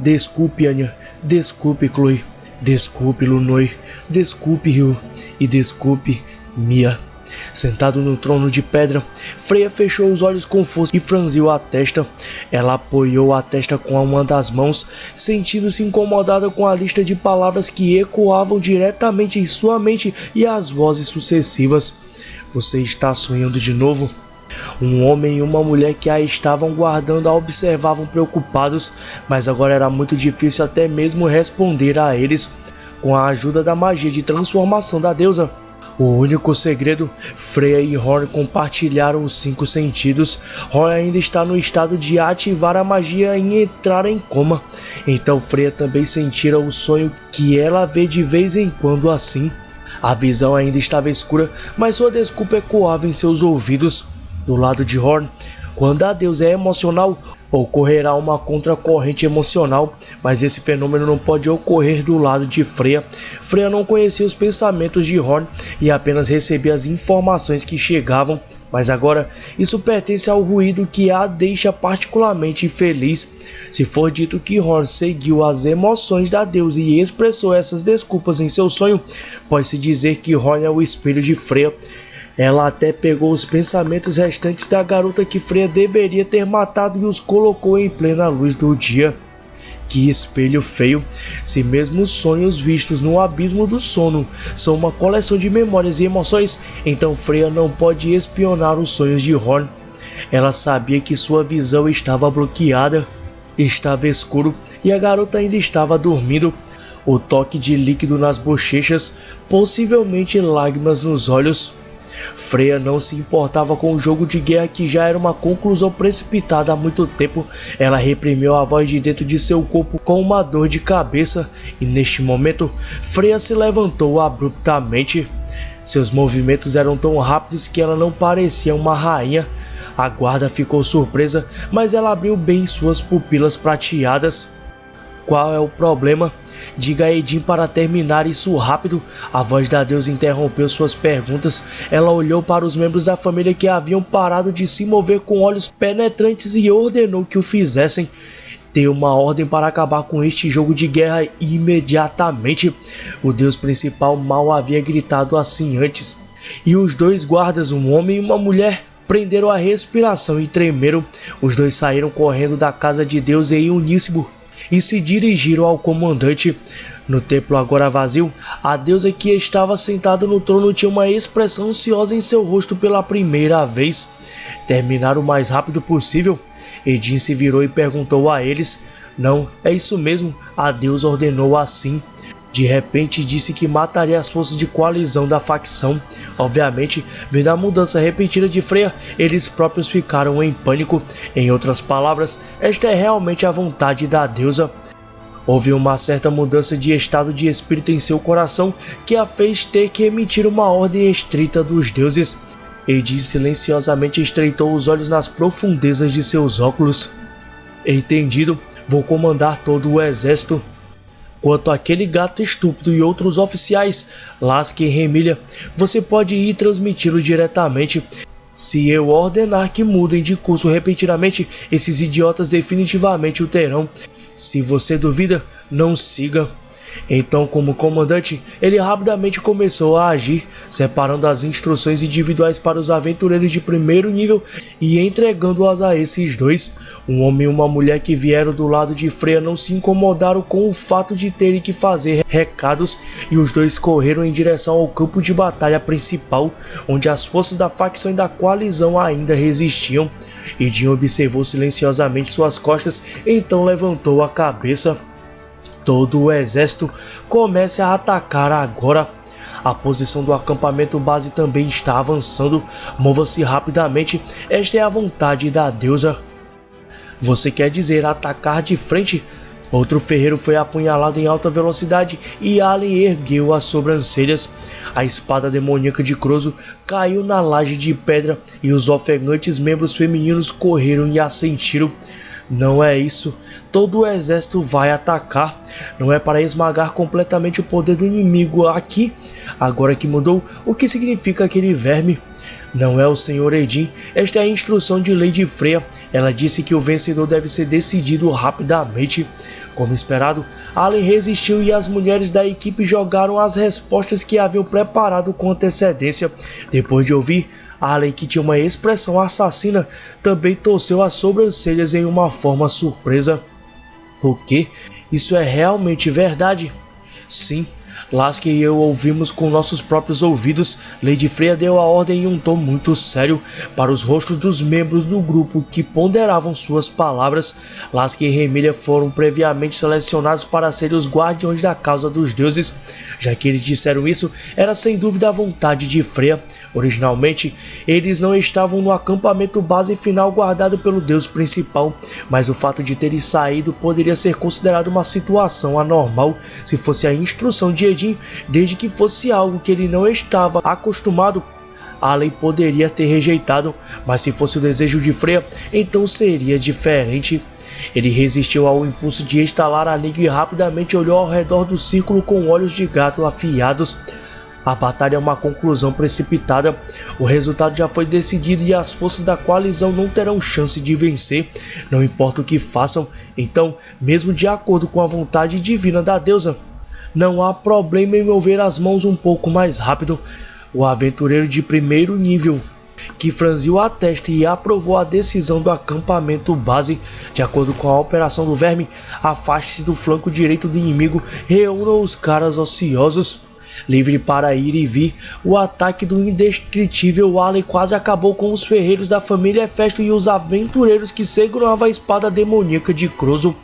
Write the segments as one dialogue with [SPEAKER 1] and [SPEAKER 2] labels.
[SPEAKER 1] Desculpe, Anya. Desculpe, Chloe. Desculpe, Lunoi. Desculpe, Ryu. E desculpe, Mia. Sentado no trono de pedra, Freya fechou os olhos com força e franziu a testa. Ela apoiou a testa com uma das mãos, sentindo-se incomodada com a lista de palavras que ecoavam diretamente em sua mente e as vozes sucessivas. Você está sonhando de novo? Um homem e uma mulher que a estavam guardando a observavam preocupados, mas agora era muito difícil até mesmo responder a eles. Com a ajuda da magia de transformação da deusa, o único segredo, Freya e Horn compartilharam os 5 sentidos. Horn ainda está no estado de ativar a magia e entrar em coma. Então Freya também sentira o sonho que ela vê de vez em quando assim. A visão ainda estava escura, mas sua desculpa ecoava em seus ouvidos. Do lado de Horn, quando a deusa é emocional, ocorrerá uma contracorrente emocional, mas esse fenômeno não pode ocorrer do lado de Freya. Freya não conhecia os pensamentos de Horn e apenas recebia as informações que chegavam, mas agora isso pertence ao ruído que a deixa particularmente feliz. Se for dito que Horn seguiu as emoções da deusa e expressou essas desculpas em seu sonho, pode-se dizer que Horn é o espelho de Freya. Ela até pegou os pensamentos restantes da garota que Freya deveria ter matado e os colocou em plena luz do dia. Que espelho feio! Se mesmo os sonhos vistos no abismo do sono são uma coleção de memórias e emoções, então Freya não pode espionar os sonhos de Horn. Ela sabia que sua visão estava bloqueada, estava escuro e a garota ainda estava dormindo. O toque de líquido nas bochechas, possivelmente lágrimas nos olhos. Freya não se importava com o jogo de guerra que já era uma conclusão precipitada há muito tempo. Ela reprimiu a voz de dentro de seu corpo com uma dor de cabeça e neste momento Freya se levantou abruptamente. Seus movimentos eram tão rápidos que ela não parecia uma rainha. A guarda ficou surpresa, mas ela abriu bem suas pupilas prateadas. Qual é o problema? Diga a Edin para terminar isso rápido. A voz da deusa interrompeu suas perguntas. Ela olhou para os membros da família que haviam parado de se mover com olhos penetrantes e ordenou que o fizessem. Dê uma ordem para acabar com este jogo de guerra imediatamente. O deus principal mal havia gritado assim antes. E os 2 guardas, um homem e uma mulher, prenderam a respiração e tremeram. Os 2 saíram correndo da casa de Deus em uníssono e se dirigiram ao comandante. No templo agora vazio, a deusa que estava sentada no trono tinha uma expressão ansiosa em seu rosto pela primeira vez. Terminar o mais rápido possível? Edin se virou e perguntou a eles. Não, é isso mesmo, a deusa ordenou assim. De repente disse que mataria as forças de coalizão da facção. Obviamente, vendo a mudança repentina de Freya, eles próprios ficaram em pânico. Em outras palavras, esta é realmente a vontade da deusa. Houve uma certa mudança de estado de espírito em seu coração que a fez ter que emitir uma ordem estrita dos deuses. Edin silenciosamente estreitou os olhos nas profundezas de seus óculos. Entendido, vou comandar todo o exército. Quanto àquele gato estúpido e outros oficiais, Lasky e Remilha, você pode ir transmiti-lo diretamente. Se eu ordenar que mudem de curso repentinamente, esses idiotas definitivamente o terão. Se você duvida, não siga. Então, como comandante, ele rapidamente começou a agir, separando as instruções individuais para os aventureiros de primeiro nível e entregando-as a esses 2. Um homem e uma mulher que vieram do lado de Freya não se incomodaram com o fato de terem que fazer recados e os 2 correram em direção ao campo de batalha principal, onde as forças da facção e da coalizão ainda resistiam. Edin observou silenciosamente suas costas, então levantou a cabeça. Todo o exército comece a atacar agora. A posição do acampamento base também está avançando. Mova-se rapidamente, esta é a vontade da deusa. Você quer dizer atacar de frente? Outro ferreiro foi apunhalado em alta velocidade e Allen ergueu as sobrancelhas. A espada demoníaca de Crozo caiu na laje de pedra e os ofegantes membros femininos correram e assentiram. Não é isso. Todo o exército vai atacar. Não é para esmagar completamente o poder do inimigo aqui. Agora que mudou, o que significa aquele verme? Não é o Sr. Edin. Esta é a instrução de Lady Freya. Ela disse que o vencedor deve ser decidido rapidamente. Como esperado, Allen resistiu e as mulheres da equipe jogaram as respostas que haviam preparado com antecedência. Depois de ouvir, Allen, que tinha uma expressão assassina, também torceu as sobrancelhas em uma forma surpresa. O quê? Isso é realmente verdade? Sim. Lasky e eu ouvimos com nossos próprios ouvidos. Lady Freya deu a ordem em um tom muito sério para os rostos dos membros do grupo que ponderavam suas palavras. Lasky e Remilia foram previamente selecionados para serem os guardiões da causa dos deuses. Já que eles disseram isso, era sem dúvida a vontade de Freya. Originalmente, eles não estavam no acampamento base final guardado pelo deus principal, mas o fato de terem saído poderia ser considerado uma situação anormal se fosse a instrução de Edin, desde que fosse algo que ele não estava acostumado. Allen poderia ter rejeitado, mas se fosse o desejo de Freya, então seria diferente. Ele resistiu ao impulso de estalar a língua e rapidamente olhou ao redor do círculo com olhos de gato afiados. A batalha é uma conclusão precipitada, o resultado já foi decidido e as forças da coalizão não terão chance de vencer, não importa o que façam. Então, mesmo de acordo com a vontade divina da deusa, não há problema em mover as mãos um pouco mais rápido. O aventureiro de primeiro nível, que franziu a testa e aprovou a decisão do acampamento base. De acordo com a operação do verme, afaste-se do flanco direito do inimigo, reúna os caras ociosos. Livre para ir e vir, o ataque do indescritível Allen quase acabou com os ferreiros da família Hefesto e os aventureiros que seguravam a espada demoníaca de Crozo.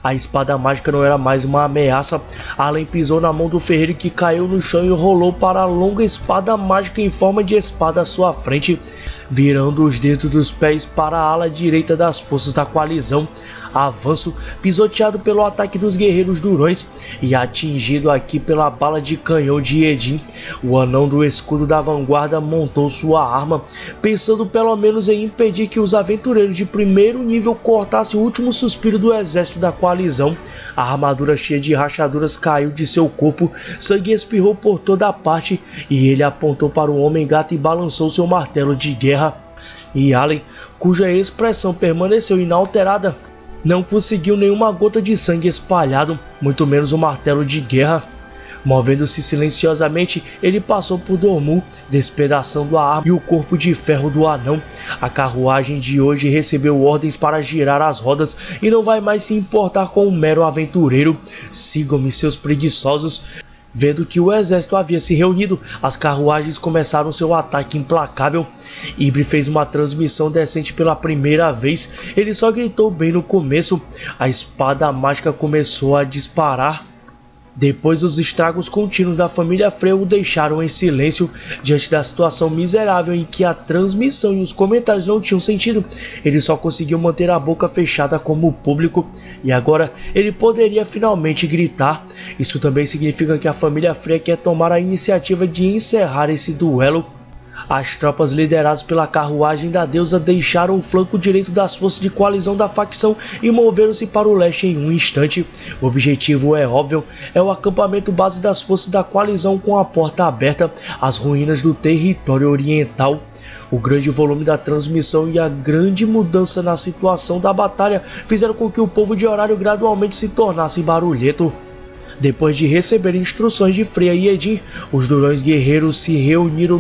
[SPEAKER 1] A espada mágica não era mais uma ameaça. Allen pisou na mão do ferreiro, que caiu no chão e rolou para a longa espada mágica em forma de espada à sua frente, virando os dedos dos pés para a ala direita das forças da coalizão. Avanço, pisoteado pelo ataque dos guerreiros durões e atingido aqui pela bala de canhão de Edin, o anão do escudo da vanguarda montou sua arma, pensando pelo menos em impedir que os aventureiros de primeiro nível cortassem o último suspiro do exército da coalizão. A armadura cheia de rachaduras caiu de seu corpo, sangue espirrou por toda a parte e ele apontou para o homem-gato e balançou seu martelo de guerra. E Allen, cuja expressão permaneceu inalterada, não conseguiu nenhuma gota de sangue espalhado, muito menos um martelo de guerra. Movendo-se silenciosamente, ele passou por Dormu, despedaçando a arma e o corpo de ferro do anão. A carruagem de hoje recebeu ordens para girar as rodas e não vai mais se importar com um mero aventureiro. Sigam-me, seus preguiçosos. Vendo que o exército havia se reunido, as carruagens começaram seu ataque implacável. Ibre fez uma transmissão decente pela primeira vez, ele só gritou bem no começo. A espada mágica começou a disparar. Depois, os estragos contínuos da família Freya o deixaram em silêncio diante da situação miserável em que a transmissão e os comentários não tinham sentido. Ele só conseguiu manter a boca fechada como o público, e agora ele poderia finalmente gritar. Isso também significa que a família Freya quer tomar a iniciativa de encerrar esse duelo. As tropas lideradas pela carruagem da deusa deixaram o flanco direito das forças de coalizão da facção e moveram-se para o leste em um instante. O objetivo é óbvio, é o acampamento base das forças da coalizão com a porta aberta, as ruínas do território oriental. O grande volume da transmissão e a grande mudança na situação da batalha fizeram com que o povo de horário gradualmente se tornasse barulhento. Depois de receber instruções de Freya e Edin, os durões guerreiros se reuniram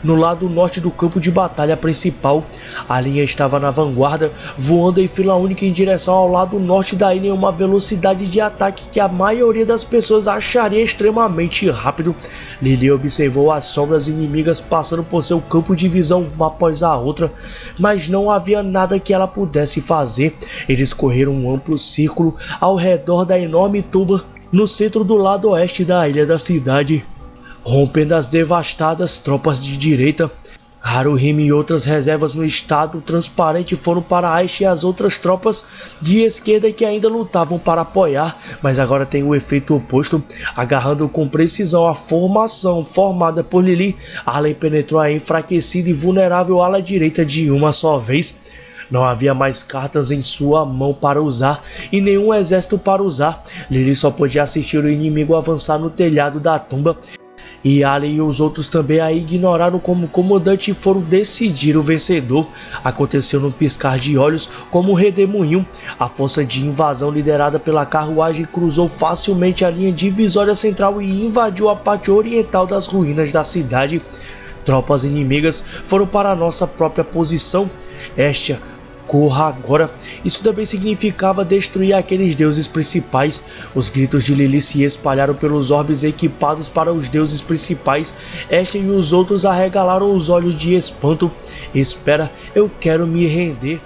[SPEAKER 1] no lado norte do campo de batalha principal. A linha estava na vanguarda, voando em fila única em direção ao lado norte da ilha em uma velocidade de ataque que a maioria das pessoas acharia extremamente rápido. Lily observou as sombras inimigas passando por seu campo de visão uma após a outra, mas não havia nada que ela pudesse fazer. Eles correram um amplo círculo ao redor da enorme tumba no centro do lado oeste da ilha da cidade, rompendo as devastadas tropas de direita. Haruhime e outras reservas no estado transparente foram para Aish e as outras tropas de esquerda que ainda lutavam para apoiar, mas agora tem o efeito oposto. Agarrando com precisão a formação formada por Lily, Allen penetrou a enfraquecida e vulnerável ala direita de uma só vez. Não havia mais cartas em sua mão para usar e nenhum exército para usar. Lily só podia assistir o inimigo avançar no telhado da tumba E Allen e os outros também a ignoraram como comandante e foram decidir o vencedor. Aconteceu num piscar de olhos, como um redemoinho. A força de invasão liderada pela carruagem cruzou facilmente a linha divisória central e invadiu a parte oriental das ruínas da cidade. Tropas inimigas foram para a nossa própria posição. Estia, corra agora. Isso também significava destruir aqueles deuses principais. Os gritos de Lilith se espalharam pelos orbes equipados para os deuses principais. Estia e os outros arregalaram os olhos de espanto. Espera, eu quero me render.